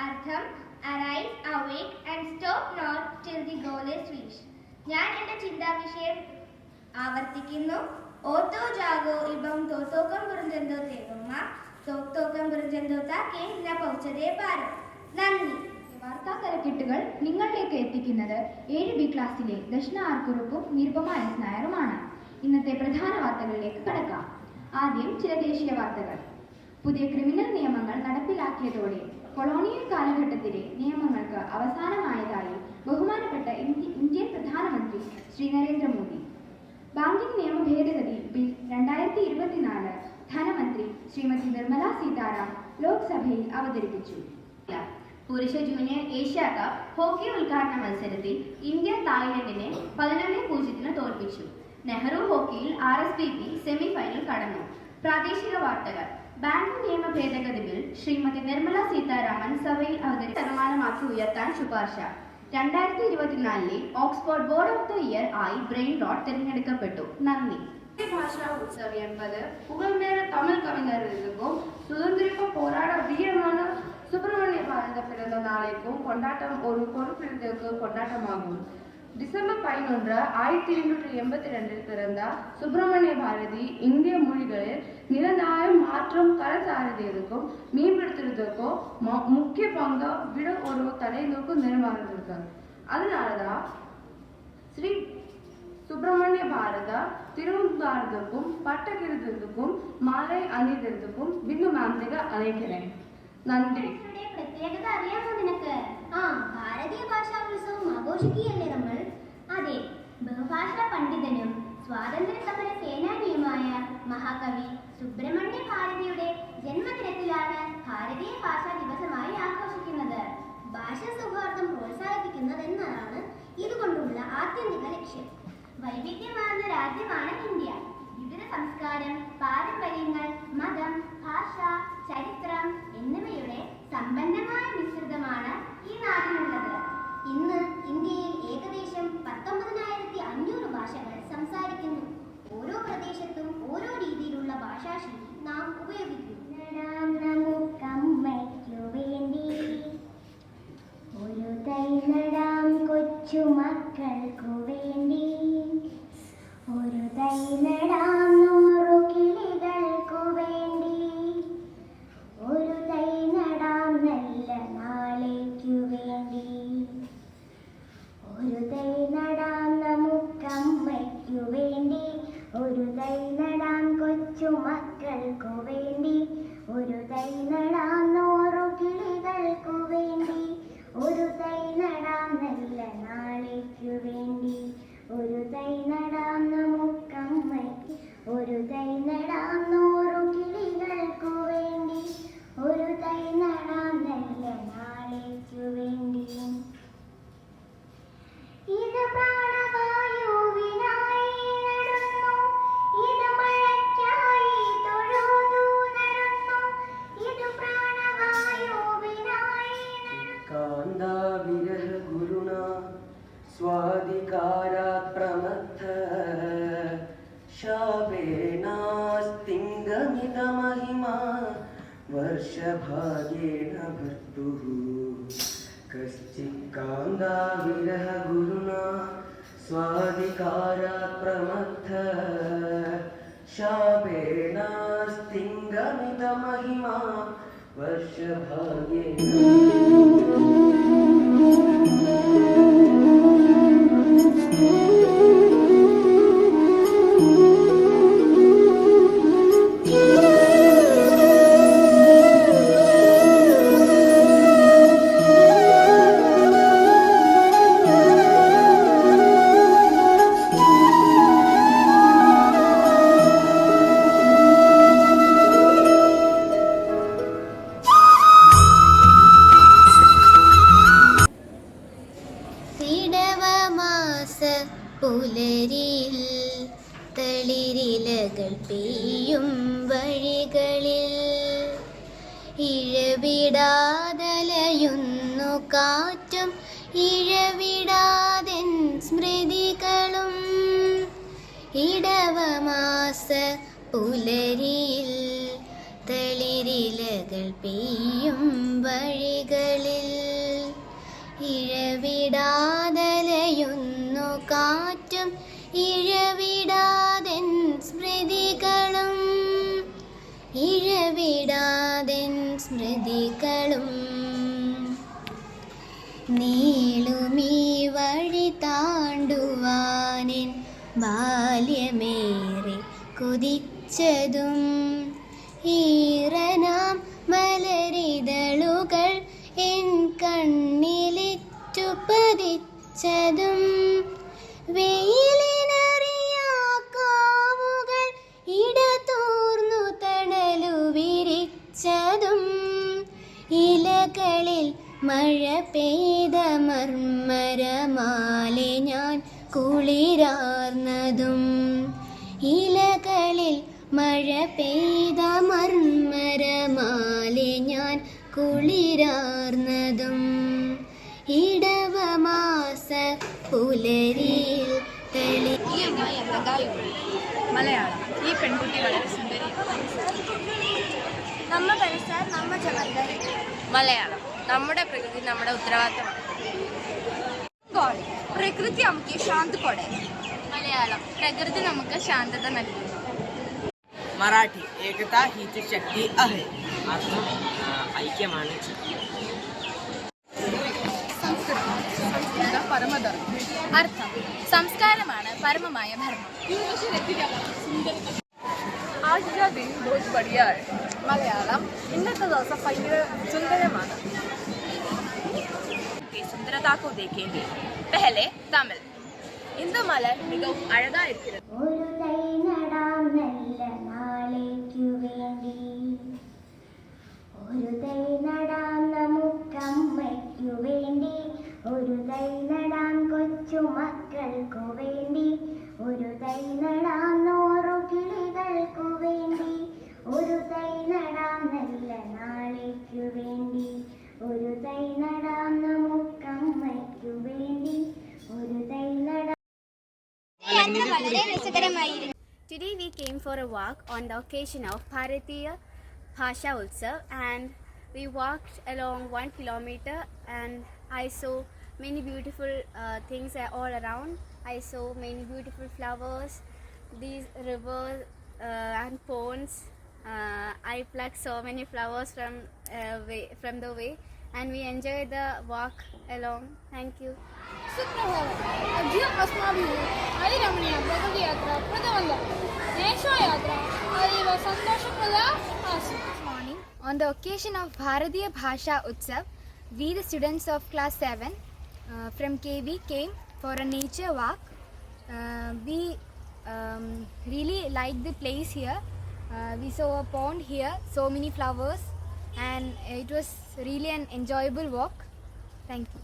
അർത്ഥം arise, awake and stop not till the goal is reached. ഞാൻ എൻ്റെ ചിന്താവിഷയം ആവർത്തിക്കുന്നു. ഓത്തോ ജാഗോ ഇബം തോത്തോക്കം പുറഞ്ചെന്തോ തേകുമ്മ തോത്തോക്കം പുറഞ്ചെന്തോ താക്കേ ന പൗച്ചതേ പാരം. നന്ദി. വാർത്താ തലക്കെട്ടുകൾ നിങ്ങളിലേക്ക് എത്തിക്കുന്നത് 7B ക്ലാസ്സിലെ ദർശന ആർക്കുറുപ്പും നിരുപമ എസ് നായറുമാണ്. ഇന്നത്തെ പ്രധാന വാർത്തകളിലേക്ക് കടക്കാം. ആദ്യം ചില ദേശീയ വാർത്തകൾ. പുതിയ ക്രിമിനൽ നിയമങ്ങൾ നടപ്പിലാക്കിയതോടെ കൊളോണിയൽ കാലഘട്ടത്തിലെ നിയമങ്ങൾക്ക് അവസാനമായതായി ബഹുമാനപ്പെട്ട ഇന്ത്യൻ പ്രധാനമന്ത്രി ശ്രീ നരേന്ദ്രമോദി. ബാങ്കിംഗ് നിയമ ഭേദഗതി ബിൽ 2024 ധനമന്ത്രി ശ്രീമതി നിർമ്മല സീതാരാം ലോക്സഭയിൽ അവതരിപ്പിച്ചു. പുരുഷ ജൂനിയർ ഏഷ്യ കപ്പ് ഹോക്കി ഉദ്ഘാടന മത്സരത്തിൽ ഇന്ത്യ തായ്ലൻഡിനെ 11-0 തോൽപ്പിച്ചു. നെഹ്റു ഹോക്കിയിൽ RSBB സെമി ഫൈനൽ കടന്നു. പ്രാദേശിക വാർത്തകൾ. ബാങ്കിംഗ് നിയമ ഭേദഗതി ബിൽ ശ്രീമതി നിർമ്മല സീതാരാമൻ സഭയിൽ ശതമാനമാക്കി ഉയർത്താൻ ശുപാർശ. 2024 Oxford board of the year ആയി ബ്രെയിൻ റോട്ട് തിരഞ്ഞെടുക്കപ്പെട്ടു. നന്ദി. பாஷா உற்சவ் என்பது புகழ்பெற்ற தமிழ் கவிஞர்களுக்கும் சுதந்திர போராட வீரமான சுப்பிரமணிய பாரதி பிறந்த நாளைக்கும் கொண்டாட்டம் ஒரு பொறுப்பிற்கு கொண்டாட்டமாகும். டிசம்பர் 11, 1882 பிறந்த சுப்பிரமணிய பாரதி இந்திய மொழிகளில் நிரந்தர மாற்றம் கலாச்சாரத்திற்கும் மேம்படுத்துவதற்கும் முக்கிய பங்கு விட ஒரு தலைநோக்கு நிர்மாணிருக்கு. அதனாலதான் ஸ்ரீ சுப்பிரமணிய பாரத திருவுதாரத்துக்கும் பட்டகிருதத்துக்கும் மாலை அணிதத்துக்கும் பிந்து മാന്ത്രിക അയக்கிறேன். നന്ദി. പ്രത്യേകത അറിയാമോ നിനക്ക്? ഭാരതീയ ഭാഷാ ഉത്സവം ആഘോഷിക്കുകയല്ലേ നമ്മൾ? അതെ, ബഹുഭാഷാ പണ്ഡിതനും സ്വാതന്ത്ര്യ സമര സേനാനിയുമായ മഹാകവി സുബ്രഹ്മണ്യ ഭാരതിയുടെ ജന്മദിനത്തിലാണ് ഭാരതീയ ഭാഷാ ദിവസമായി ആഘോഷിക്കുന്നത്. ഭാഷാ സൗഹാർദ്ദം പ്രോത്സാഹിപ്പിക്കുന്നതെന്നതാണ് ഇതുകൊണ്ടുള്ള ആത്യന്തിക ലക്ഷ്യം. വൈവിധ്യമാർന്ന രാജ്യമാണ് ഇന്ത്യ. വിവിധ സംസ്കാരം, പാരമ്പര്യങ്ങൾ, മതം, ഭാഷ, ചരിത്രം എന്നിവയുടെ സമ്പന്നമായ മിശ്രിതമാണ് ഈ നാടിനുള്ളത്. ഇന്ന് ഇന്ത്യയിൽ ഏകദേശം 19,500 ഭാഷകൾ സംസാരിക്കുന്നു. ഓരോ പ്രദേശത്തും ഓരോ രീതിയിലുള്ള ഭാഷാശൈലി നാം ഉപയോഗിക്കുന്നു. ഒരു തൈ നടാം കൊച്ചു മക്കൾക്കു വേണ്ടി, ഒരു തൈ നടാം 100 കിളികൾക്കു വേണ്ടി, ഒരു തൈ നടാം നല്ല നാളേക്കു വേണ്ടി, ഒരു തൈ നടാം നമുക്കമ്മയ്ക്കു വേണ്ടി, ഒരു തൈ നടാം കൊച്ചു മക്കൾക്കു വേണ്ടി, ഒരു തൈ നടാം 100 കിളികൾക്കു വേണ്ടി, ഒരു തൈ നടാം നല്ല നാളേക്കു വേണ്ടി, ഒരു തൈ നടാം നമുക്കമ്മയ്ക്ക്, ഒരു തൈ നടാം 100 കിളികൾക്കു വേണ്ടി, ഒരു തൈ നടാം നല്ല നാളേക്കു വേണ്ടി. ഇത് പ്രാണവായുവിനായി നടുന്നു, ഇത് മഴയ്ക്കായി തൊഴുതു നടുന്നു, ഇത് പ്രാണവായുവിനായി കാന്താ വിരഹ ഗുരുണ സ്വാധികാരാത് പ്രമത്ത ശാപേനാസ്തിംഗമിത മഹിമാ വർഷഭാഗേന ഭർത്തുഃ കശ്ചിത് കാന്താ വിരഹ ഗുരുണ സ്വാധികാരാത് പ്രമത്ത ശാപേനാസ്തിംഗമിത മഹിമാ വർഷഭാഗേന പുലരിയിൽ തളിരിലകൾ പെയ്യും വഴികളിൽ ഇഴവിടാതലയുന്നു കാറ്റും ഇഴവിടാതെൻ സ്മൃതികളും ഇടവമാസ പുലരിയിൽ തളിരിലകൾ പെയ്യും വഴികളിൽ ഇഴവിടാതലയുന്നു കാറ്റും ഇഴവിടാതെൻ സ്മൃതികളും ഇഴവിടാതെൻ സ്മൃതികളും നീളുമീ വഴി താണ്ടുവാനെൻ ബാല്യമേറെ കൊതിച്ചതും ഈറനാം മലരിതളുകൾ എൻ കണ്ണിലിറ്റു പതിച്ചതും വെയിലിനറിയാക്കാവുകൾ ഇടതൂർന്നു തണലു വിരിച്ചതും ഇലകളിൽ മഴ പെയ്ത മർമരമാലെ ഞാൻ കുളിരാർന്നതും ഇലകളിൽ മഴ പെയ്ത മർമരമാലെ ഞാൻ കുളിരാർന്നതും ഇടവമാസ പുലരിയിൽ തെളി മലയാളം. ഈ പെൺകുട്ടി വളരെ സുന്ദരിയാണ്. നമ്മ പരിസർ നമ്മ ജവാബ്ദാരി. മലയാളം. നമ്മുടെ പ്രകൃതി നമ്മുടെ ഉത്തരവാദിത്തമാണ്. പ്രകൃതി നമുക്ക് ശാന്തി കൊടേ. മലയാളം. പ്രകൃതി നമുക്ക് ശാന്തത നൽകുന്നു. मराठी एकता हीच शक्ती आहे. अर्थം ഐക്യമാണ്. സംസ്കൃതം പരമധർമ്മം. അർത്ഥം സംസ്കാരമാണ് പരമമായ ധർമ്മം. ആദ്യ ദിൻ ബഹുത് ബടിയാ ഹൈ. മലയാളം. ഇന്നത്തെ ദിവസം ഭയങ്കര സുന്ദരമാണ്. സുന്ദരതാ കോ ദേഖേംഗെ. പെഹലെ തമിഴ്. இந்த மலர் மிகவும் அழகா இருக்கிறது. ഒരു തൈ നടാം നല്ല നാളേക്കു വേണ്ടി, ഒരു തൈ നടാം നമുക്കമ്മയ്ക്കു വേണ്ടി, ഒരു തൈ നടാം കൊച്ചു മക്കൾക്കു വേണ്ടി, ഒരു തൈ നടാം 100 കിളികൾക്കു വേണ്ടി, ഒരു തൈ നടാം നല്ല നാളേക്കു വേണ്ടി, ഒരു തൈ നടാം നമുക്കമ്മയ്ക്കു വേണ്ടി, ഒരു തൈ നടാം. Today we came for a walk on the occasion of Bharatiya Bhasha Utsav, and we walked along 1 kilometer, and I saw many beautiful things all around. I saw many beautiful flowers, these rivers and ponds. I plucked so many flowers from the way, and we enjoyed the walk along. Thank you. अद्य अस्माभिः अतिरमणीयप्रकृतियात्रा कृतवन्तः. एषा यात्रा अतीव सन्तोषप्रदा आसीत्. Morning. On the occasion of Bharatiya Bhasha Utsav, we the students of class 7 from KV came for a nature walk. We really liked the place here. We saw a pond here, so many flowers, and it was really an enjoyable walk. Thank you.